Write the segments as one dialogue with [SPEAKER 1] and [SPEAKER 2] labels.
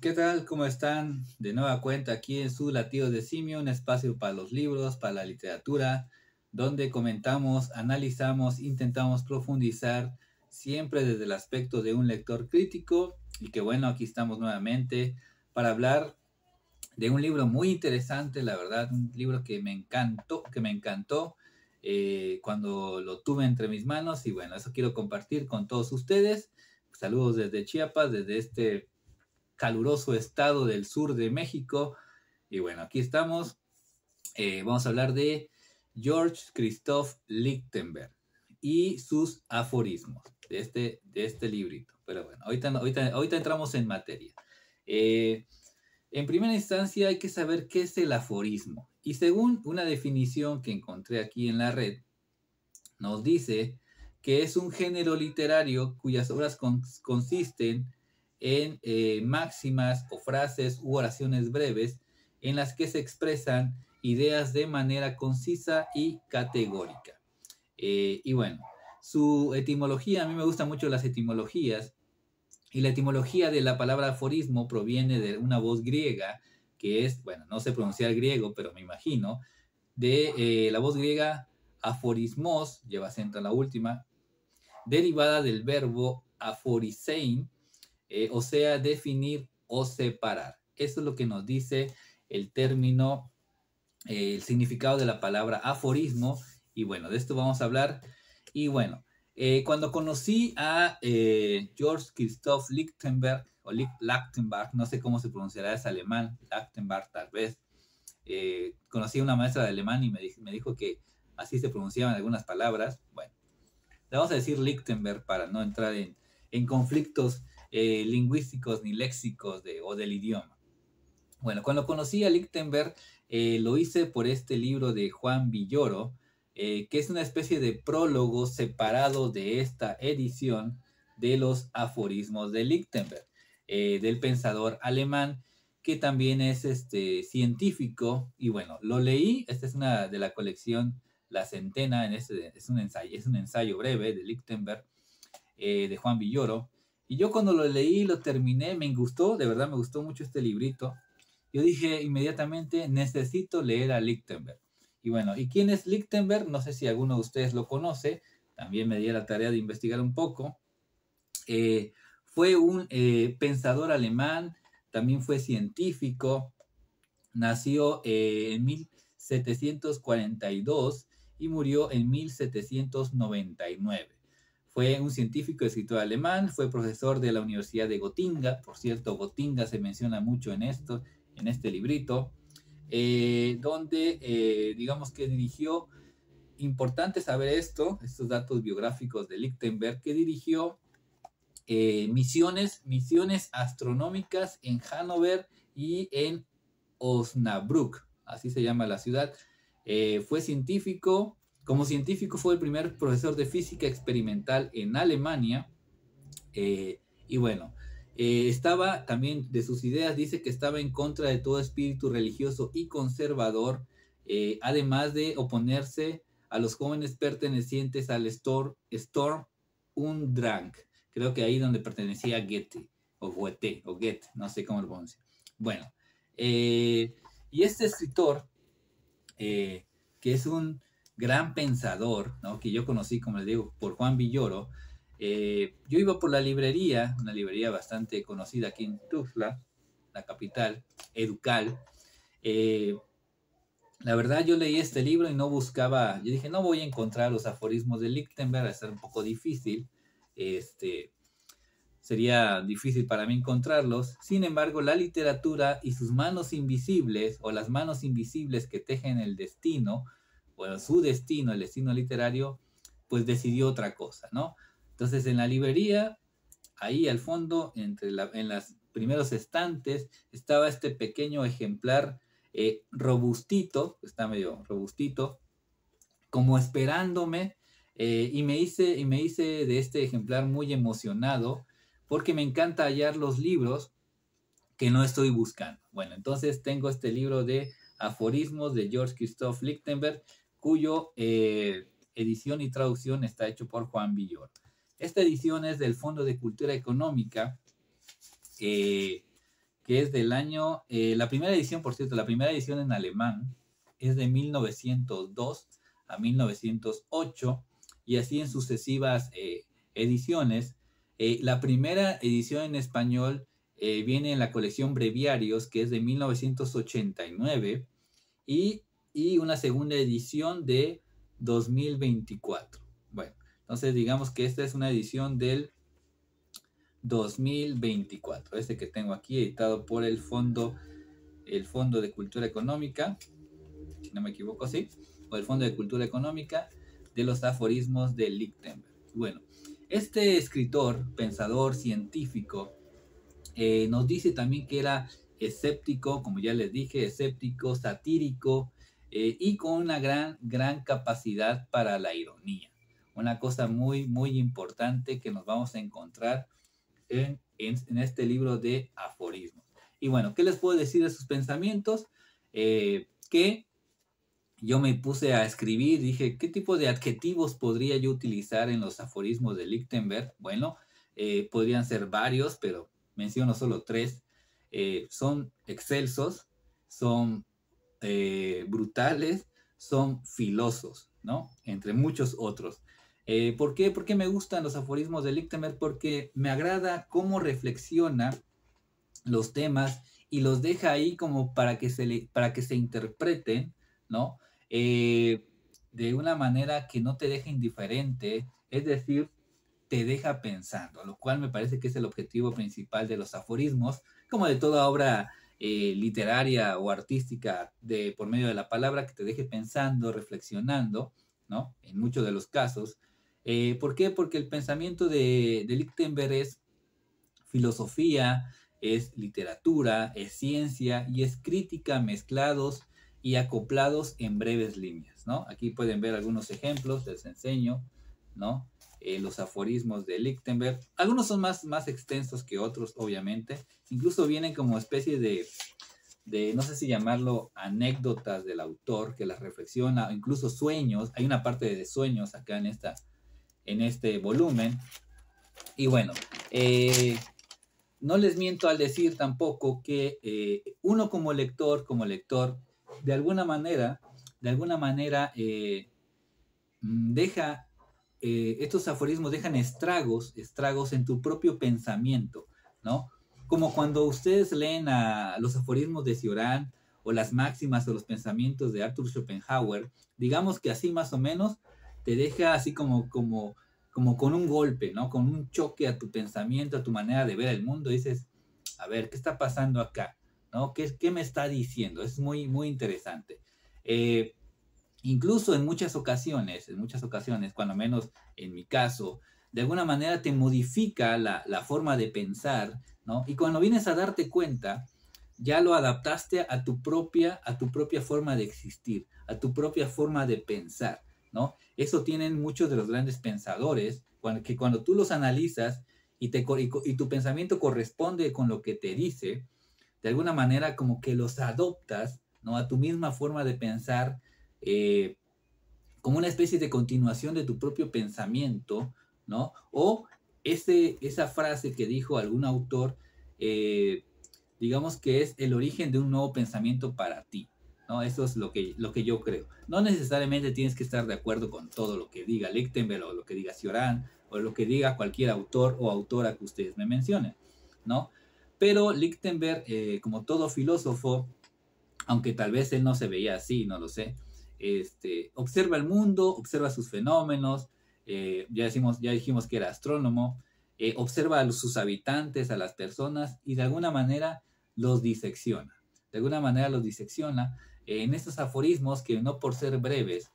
[SPEAKER 1] ¿Qué tal? ¿Cómo están? De nueva cuenta aquí en su Latido de Simio, un espacio para los libros, para la literatura, donde comentamos, analizamos, intentamos profundizar siempre desde el aspecto de un lector crítico. Y que bueno, aquí estamos nuevamente para hablar de un libro muy interesante, la verdad, un libro que me encantó cuando lo tuve entre mis manos. Y bueno, eso quiero compartir con todos ustedes. Saludos desde Chiapas, desde este caluroso estado del sur de México. Y bueno, aquí estamos. Vamos a hablar de George Christoph Lichtenberg y sus aforismos de este librito. Pero bueno, ahorita entramos en materia. Eh, en primera instancia hay que saber qué es el aforismo. Y según una definición que encontré aquí en la red, nos dice que es un género literario cuyas obras consisten en máximas o frases u oraciones breves en las que se expresan ideas de manera concisa y categórica. Y bueno, su etimología, a mí me gustan mucho las etimologías, y la etimología de la palabra aforismo proviene de una voz griega que es, bueno, no sé pronunciar griego, pero me imagino, de la voz griega aforismos, lleva acento en la última, derivada del verbo aforisein, o sea, definir o separar. Eso es lo que nos dice el término, el significado de la palabra aforismo. Y bueno, de esto vamos a hablar. Y bueno, cuando conocí a George Christoph Lichtenberg, o Lachtenberg, no sé cómo se pronunciará, es alemán, Lachtenberg tal vez. Conocí a una maestra de alemán y me dijo que así se pronunciaban algunas palabras. Bueno, le vamos a decir Lichtenberg para no entrar en conflictos lingüísticos ni léxicos o del idioma. Bueno, cuando conocí a Lichtenberg, lo hice por este libro de Juan Villoro, que es una especie de prólogo separado de esta edición de los aforismos de Lichtenberg, del pensador alemán, que también es científico. Y bueno, lo leí. Esta es una de la colección La Centena. Es un ensayo breve de Lichtenberg, de Juan Villoro. Y yo cuando lo leí, lo terminé, me gustó, de verdad me gustó mucho este librito. Yo dije inmediatamente, necesito leer a Lichtenberg. Y bueno, ¿y quién es Lichtenberg? No sé si alguno de ustedes lo conoce. También me di la tarea de investigar un poco. Fue un pensador alemán, también fue científico. Nació en 1742 y murió en 1799. Fue un científico y escritor alemán, fue profesor de la Universidad de Gotinga. Por cierto, Gotinga se menciona mucho en este librito, donde digamos que dirigió, importante saber estos datos biográficos de Lichtenberg, que dirigió misiones astronómicas en Hannover y en Osnabrück, así se llama la ciudad. Fue científico. Como científico fue el primer profesor de física experimental en Alemania. Y bueno, estaba también, de sus ideas, dice que estaba en contra de todo espíritu religioso y conservador, además de oponerse a los jóvenes pertenecientes al Storm und Drang. Creo que ahí donde pertenecía Goethe, o Goethe, o Goethe, no sé cómo lo pronuncia. Bueno, y este escritor, eh, que es un gran pensador, ¿no? Que yo conocí, como les digo, por Juan Villoro. Yo iba por la librería, una librería bastante conocida aquí en Tuxtla, la capital, Educal. Eh, la verdad, yo leí este libro y no buscaba, yo dije, no voy a encontrar los aforismos de Lichtenberg, va a ser un poco difícil. Este, Sería difícil para mí encontrarlos. Sin embargo, la literatura y sus manos invisibles, o las manos invisibles que tejen el destino, bueno, su destino, el destino literario, pues decidió otra cosa, ¿no? Entonces, en la librería, ahí al fondo, en los primeros estantes, estaba este pequeño ejemplar, robustito, está medio robustito, como esperándome. Y me hice de este ejemplar muy emocionado, porque me encanta hallar los libros que no estoy buscando. Bueno, entonces tengo este libro de aforismos de George Christoph Lichtenberg, cuyo edición y traducción está hecho por Juan Villor. Esta edición es del Fondo de Cultura Económica, que es del año, la primera edición, por cierto, la primera edición en alemán es de 1902 a 1908 y así en sucesivas ediciones. La primera edición en español viene en la colección Breviarios, que es de 1989 y, y una segunda edición de 2024. Bueno, entonces digamos que esta es una edición del 2024, este que tengo aquí editado por el Fondo de Cultura Económica, si no me equivoco, sí, o el Fondo de Cultura Económica de los aforismos de Lichtenberg. Bueno, este escritor, pensador, científico, nos dice también que era escéptico, como ya les dije, escéptico, satírico y con una gran capacidad para la ironía. Una cosa muy importante que nos vamos a encontrar en este libro de aforismos. Y bueno, ¿qué les puedo decir de sus pensamientos? Que yo me puse a escribir, dije, ¿qué tipo de adjetivos podría yo utilizar en los aforismos de Lichtenberg? Bueno, podrían ser varios, pero menciono solo tres. Son excelsos, son brutales, son filosos, ¿no? Entre muchos otros. ¿Por qué? Porque me gustan los aforismos de Lichtenberg, porque me agrada cómo reflexiona los temas y los deja ahí como para que se interpreten, ¿no? De una manera que no te deja indiferente, es decir, te deja pensando, lo cual me parece que es el objetivo principal de los aforismos, como de toda obra literaria o artística por medio de la palabra, que te deje pensando, reflexionando, ¿no? En muchos de los casos. ¿Por qué? Porque el pensamiento de Lichtenberg es filosofía, es literatura, es ciencia y es crítica mezclados y acoplados en breves líneas, ¿no? Aquí pueden ver algunos ejemplos, les enseño, ¿no? Los aforismos de Lichtenberg. Algunos son más extensos que otros, obviamente. Incluso vienen como especie de, no sé si llamarlo, anécdotas del autor que las reflexiona, o incluso sueños. Hay una parte de sueños acá en este volumen. Y bueno, no les miento al decir tampoco que uno como lector, de alguna manera deja, estos aforismos dejan estragos en tu propio pensamiento, ¿no? Como cuando ustedes leen a los aforismos de Cioran o las máximas o los pensamientos de Arthur Schopenhauer, digamos que así más o menos te deja así como con un golpe, ¿no? Con un choque a tu pensamiento, a tu manera de ver el mundo. Dices, a ver, ¿qué está pasando acá? ¿No? ¿Qué me está diciendo? Es muy interesante. Incluso en muchas ocasiones, cuando menos en mi caso, de alguna manera te modifica la forma de pensar, ¿no? Y cuando vienes a darte cuenta, ya lo adaptaste a tu propia forma de existir, a tu propia forma de pensar, ¿no? Eso tienen muchos de los grandes pensadores, que cuando tú los analizas y tu pensamiento corresponde con lo que te dice, de alguna manera como que los adoptas, ¿no? A tu misma forma de pensar, como una especie de continuación de tu propio pensamiento, ¿no? O esa frase que dijo algún autor, digamos que es el origen de un nuevo pensamiento para ti, ¿no? Eso es lo que yo creo. No necesariamente tienes que estar de acuerdo con todo lo que diga Lichtenberg o lo que diga Cioran o lo que diga cualquier autor o autora que ustedes me mencionen, ¿no? Pero Lichtenberg, como todo filósofo, aunque tal vez él no se veía así, no lo sé, observa el mundo, observa sus fenómenos, ya dijimos que era astrónomo, observa a sus habitantes, a las personas, y de alguna manera los disecciona. En estos aforismos que no por ser breves,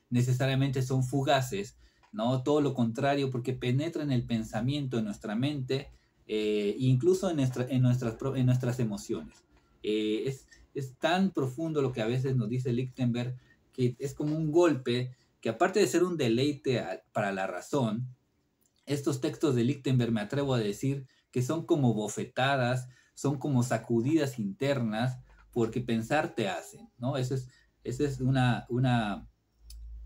[SPEAKER 1] necesariamente son fugaces, ¿no? Todo lo contrario, porque penetran en el pensamiento, en nuestra mente, incluso en nuestras emociones. Es tan profundo lo que a veces nos dice Lichtenberg, que es como un golpe, que aparte de ser un deleite para la razón, estos textos de Lichtenberg me atrevo a decir que son como bofetadas, son como sacudidas internas, porque pensar te hacen, ¿no? Esa es una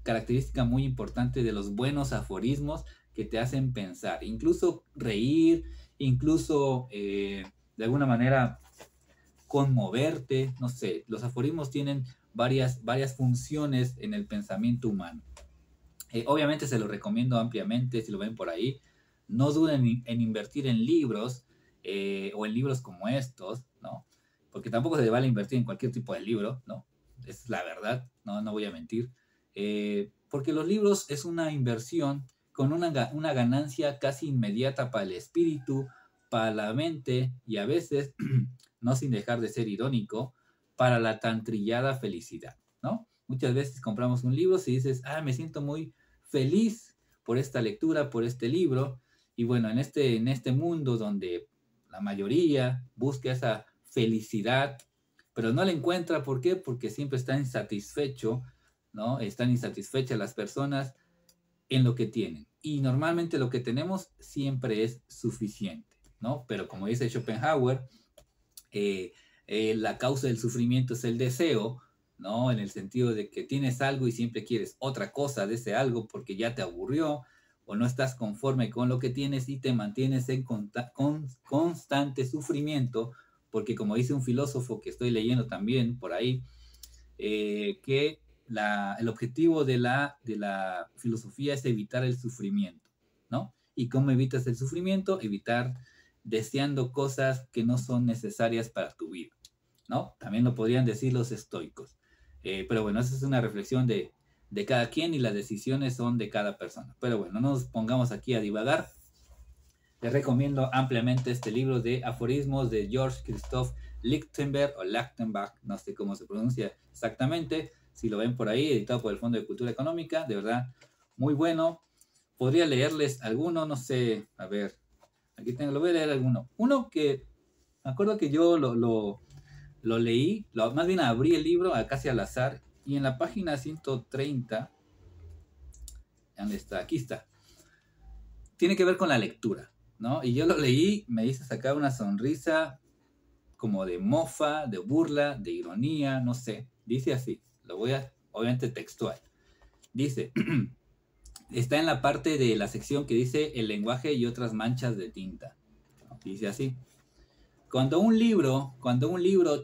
[SPEAKER 1] característica muy importante de los buenos aforismos, que te hacen pensar, incluso reír, incluso de de alguna manera conmoverte, no sé, los aforismos tienen varias funciones en el pensamiento humano. Obviamente se lo recomiendo ampliamente, si lo ven por ahí, no duden en invertir en libros o en libros como estos, ¿no? Porque tampoco se vale invertir en cualquier tipo de libro, ¿no? Es la verdad, no voy a mentir. Porque los libros es una inversión con una ganancia casi inmediata para el espíritu, para la mente y a veces, no sin dejar de ser irónico, para la tan trillada felicidad, ¿no? Muchas veces compramos un libro y dices, me siento muy feliz por esta lectura, por este libro, y bueno, en este mundo donde la mayoría busca esa felicidad, pero no la encuentra, ¿por qué? Porque siempre está insatisfecho, ¿no? Están insatisfechas las personas en lo que tienen. Y normalmente lo que tenemos siempre es suficiente, ¿no? Pero como dice Schopenhauer, la causa del sufrimiento es el deseo, ¿no? En el sentido de que tienes algo y siempre quieres otra cosa de ese algo porque ya te aburrió o no estás conforme con lo que tienes y te mantienes en constante sufrimiento, porque como dice un filósofo que estoy leyendo también por ahí, que el objetivo de la filosofía es evitar el sufrimiento, ¿no? ¿Y cómo evitas el sufrimiento? Evitar deseando cosas que no son necesarias para tu vida, ¿no? También lo podrían decir los estoicos. Pero bueno, esa es una reflexión de cada quien y las decisiones son de cada persona. Pero bueno, no nos pongamos aquí a divagar. Les recomiendo ampliamente este libro de aforismos de George Christoph Lichtenberg o Lachtenbach, no sé cómo se pronuncia exactamente. Si lo ven por ahí, editado por el Fondo de Cultura Económica, de verdad, muy bueno. Podría leerles alguno, no sé, a ver, aquí tengo, lo voy a leer alguno. Uno que, me acuerdo que yo lo leí, más bien abrí el libro casi al azar, y en la página 130, ¿dónde está? Aquí está. Tiene que ver con la lectura, ¿no? Y yo lo leí, me hizo sacar una sonrisa como de mofa, de burla, de ironía, no sé. Dice así, lo voy a, obviamente textual. Dice, está en la parte de la sección que dice el lenguaje y otras manchas de tinta. Dice así. Cuando un libro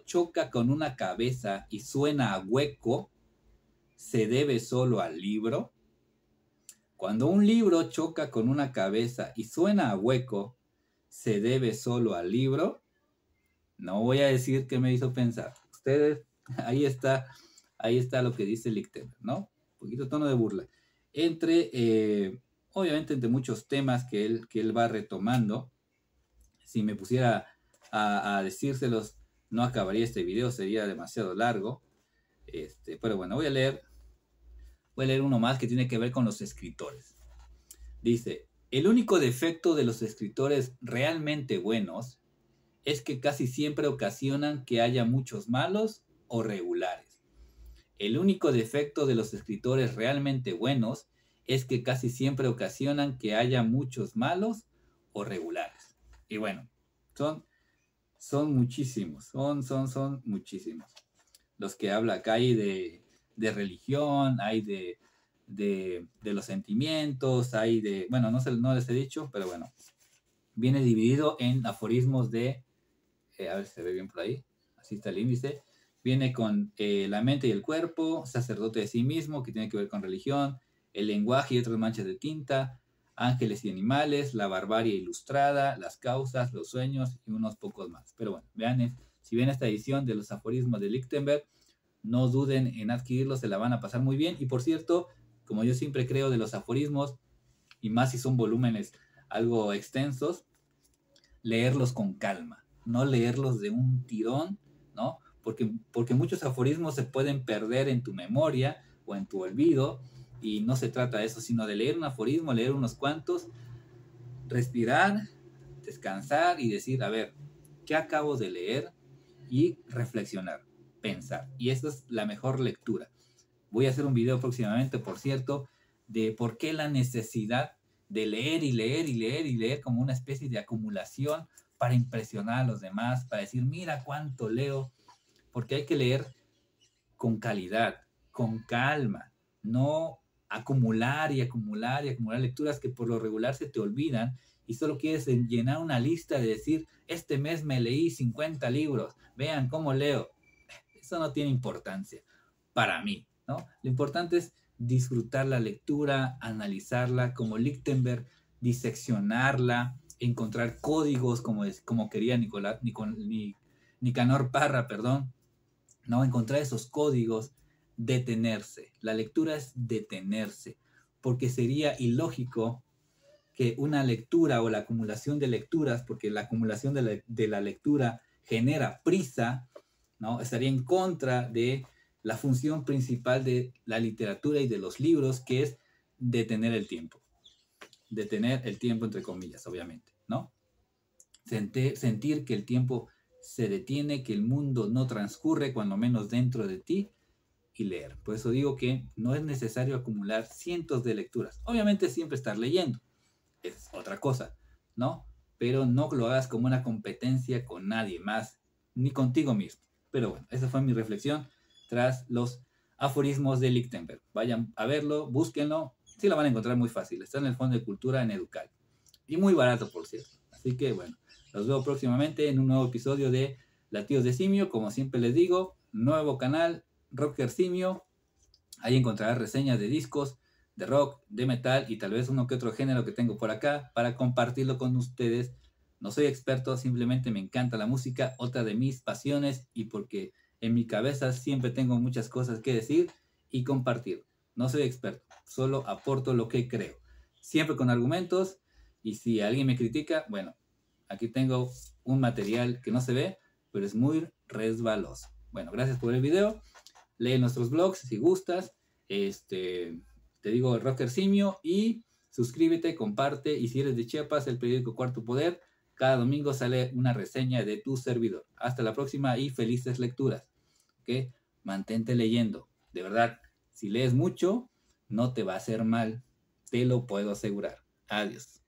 [SPEAKER 1] choca con una cabeza y suena a hueco, ¿se debe solo al libro? Cuando un libro choca con una cabeza y suena a hueco, ¿se debe solo al libro? No voy a decir qué me hizo pensar. Ustedes, ahí está lo que dice Lichtenberg, ¿no? Un poquito tono de burla. Obviamente entre muchos temas que él va retomando, si me pusiera a decírselos, no acabaría este video, sería demasiado largo. Pero bueno, voy a leer uno más que tiene que ver con los escritores. Dice, el único defecto de los escritores realmente buenos es que casi siempre ocasionan que haya muchos malos o regulares. El único defecto de los escritores realmente buenos es que casi siempre ocasionan que haya muchos malos o regulares. Y bueno, son muchísimos, son muchísimos. Los que habla acá hay de religión, hay de los sentimientos, hay de, bueno, no les he dicho, pero bueno, viene dividido en aforismos de, a ver si se ve bien por ahí, así está el índice, viene con la mente y el cuerpo, sacerdote de sí mismo, que tiene que ver con religión, el lenguaje y otras manchas de tinta, ángeles y animales, la barbarie ilustrada, las causas, los sueños y unos pocos más. Pero bueno, vean, si ven esta edición de los aforismos de Lichtenberg, no duden en adquirirlos, se la van a pasar muy bien. Y por cierto, como yo siempre creo de los aforismos, y más si son volúmenes algo extensos, leerlos con calma, no leerlos de un tirón, ¿no? Porque muchos aforismos se pueden perder en tu memoria o en tu olvido, y no se trata de eso, sino de leer un aforismo, leer unos cuantos, respirar, descansar y decir, a ver, ¿qué acabo de leer? Y reflexionar, pensar. Y esa es la mejor lectura. Voy a hacer un video próximamente, por cierto, de por qué la necesidad de leer y leer y leer y leer como una especie de acumulación para impresionar a los demás, para decir, mira cuánto leo, porque hay que leer con calidad, con calma, no acumular y acumular y acumular lecturas que por lo regular se te olvidan y solo quieres llenar una lista de decir, este mes me leí 50 libros, vean cómo leo. Eso no tiene importancia para mí, ¿no? Lo importante es disfrutar la lectura, analizarla como Lichtenberg, diseccionarla, encontrar códigos como quería Nicanor Parra, perdón, ¿no? Encontrar esos códigos, detenerse. La lectura es detenerse, porque sería ilógico que una lectura o la acumulación de lecturas, porque la acumulación de la lectura genera prisa, ¿no? Estaría en contra de la función principal de la literatura y de los libros, que es detener el tiempo. Detener el tiempo, entre comillas, obviamente, ¿no? Sentir que el tiempo se detiene, que el mundo no transcurre, cuando menos dentro de ti, y leer. Por eso digo que no es necesario acumular cientos de lecturas. Obviamente siempre estar leyendo, es otra cosa, ¿no? Pero no lo hagas como una competencia con nadie más, ni contigo mismo. Pero bueno, esa fue mi reflexión tras los aforismos de Lichtenberg. Vayan a verlo, búsquenlo, sí lo van a encontrar muy fácil. Está en el Fondo de Cultura en Educal. Y muy barato, por cierto. Así que bueno, los veo próximamente en un nuevo episodio de Latidos de Simio. Como siempre les digo, nuevo canal, Rocker Simio. Ahí encontrarás reseñas de discos, de rock, de metal y tal vez uno que otro género que tengo por acá para compartirlo con ustedes. No soy experto, simplemente me encanta la música, otra de mis pasiones, y porque en mi cabeza siempre tengo muchas cosas que decir y compartir. No soy experto, solo aporto lo que creo, siempre con argumentos, y si alguien me critica, bueno, aquí tengo un material que no se ve, pero es muy resbaloso. Bueno, gracias por el video. Lee nuestros blogs si gustas. Te digo, el Rocker Simio, y suscríbete, comparte, y si eres de Chiapas, el periódico Cuarto Poder, cada domingo sale una reseña de tu servidor. Hasta la próxima y felices lecturas. ¿Okay? Mantente leyendo. De verdad, si lees mucho, no te va a hacer mal. Te lo puedo asegurar. Adiós.